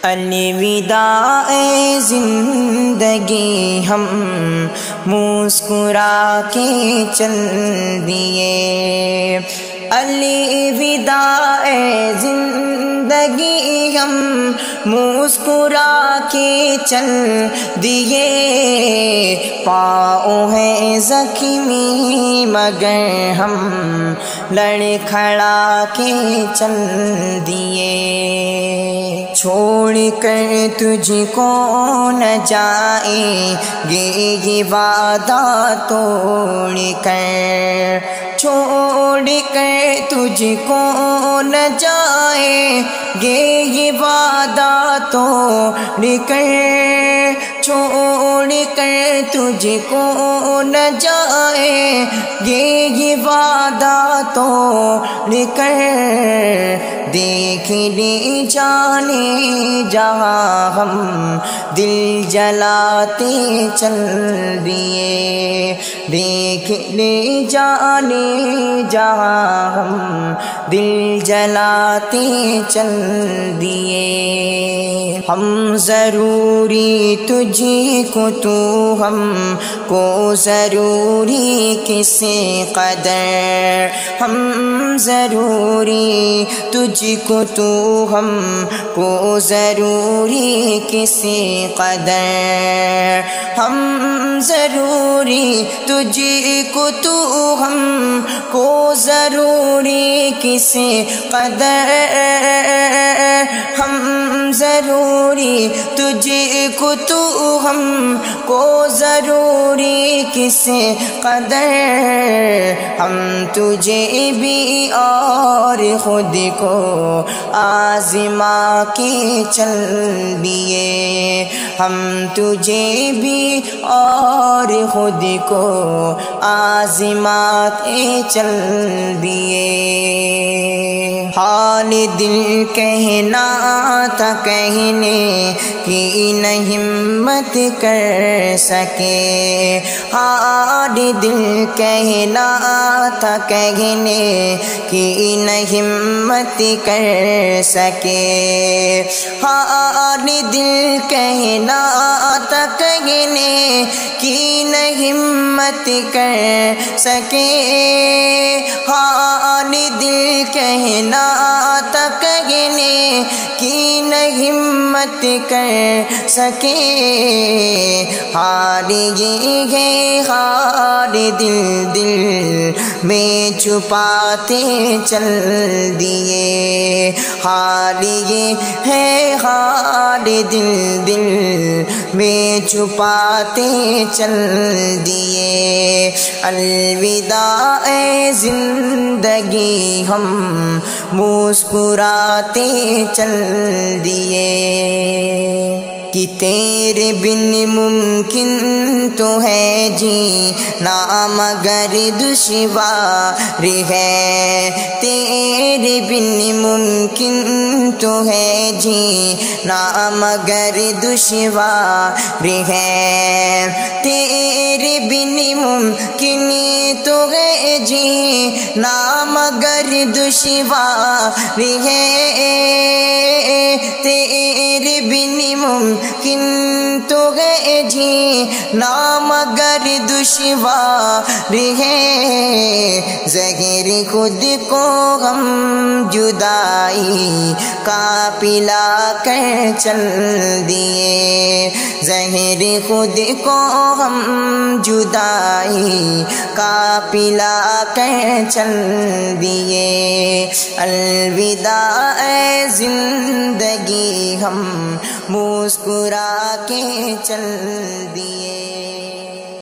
الوداع اے زندگی ہم مسکرا کے چل دیے، الوداع اے زندگی ہم مسکرا کے چل دیے، پاؤں ہیں زخمی مگر ہم لڑکھڑا کے چل دیے، چھوڑ کر تجھ کو نہ جائیں گے یہ وعدہ توڑ کر، چھوڑ کر تجھ کو نہ جائیں گے یہ وعدہ توڑ کر، چھوڑ کر تجھ کو نہ جائیں گے یہ وعدہ توڑ کر، دیکھ لے جانے جہاں ہم دل جلاتے چل دیے، دیکھ لے جانے جہاں ہم دل جلاتے چل دیے، ہم ضروری تجھ کو تو ہم کو ضروری کس قدر، ہم ضروری تجھ کو تو ہم کو ضروری کس قدر، ہم ضروری تجھ کو تو ہم کو ضروری کس قدر، ہم ضروری تجھ کو تو ہم کو ضروری کس قدر، ہم تجھے بھی اور خود کو آزما کے چل دیے، ہم تجھے بھی اور خود کو آزما کے چل دیے، حال دل کہنا تھا کہنے کی نہ ہمت کر سکے، حال دل کہنا تھا کہنے کی نہ ہمت کر سکے، حال دل کہنا تھا کہنے کی نہ ہمت کر سکے، حال دل کہنا تھا کہنے کی نہ ہمت کر سکے، حال یہ ہے حال دل دل میں چھپاتے چل دیے، حال یہ ہے حال دل دل میں چھپاتے چل دیے، الوداع اے زندگی ہم مسکراتے چل دیے، کہ تیرے بن ممکن تو ہے جینا مگر دشوار ہے، تیرے بن ممکن تو ہے جینا مگر دشوار ہے، تیرے بن ممکن تو ہے جینا مگر دشوار ہے، تیرے بن ممکن تو ہے جینا مگر دشوار ہے، زہر خود کو ہم جدائی کا پلا کر چل دیے، زہر خود کو ہم جدائی کا پلا کر چل دیے، الوداع اے زندگی ہم مسکرا کے چل دیے۔